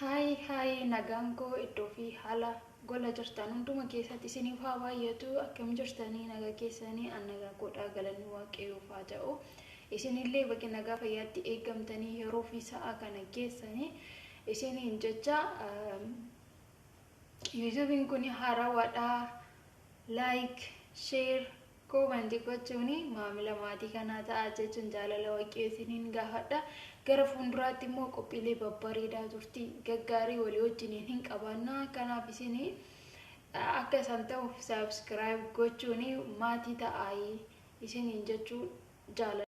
Hai nagaan koo iddoo fi haala gola jirtan hunduma keessatti isiniif haa baay'atu akkam jirtanii nagaa keessanii an nagaa godhaa galanni waaqayyoof haa ta'u isinillee bakka nagaa fayyaatti eegamtanii yeroo fi sa'a kana keessanii isiniin jecha YouTubein kun haarawaadhaa like share comment gochuuni maamila maatii kanaa ta'aa jechuun jaalala waaqayyoo isiniin gaafadha. Gara fuulduraatti immoo qophiilee babbareedaa turtii gaggaarii walii wajjiniin hin qabaannaa kanaaf isinii akka isaan ta'uuf subscribe gochuuni maatii ta'aa isiniin jechuu jaalala.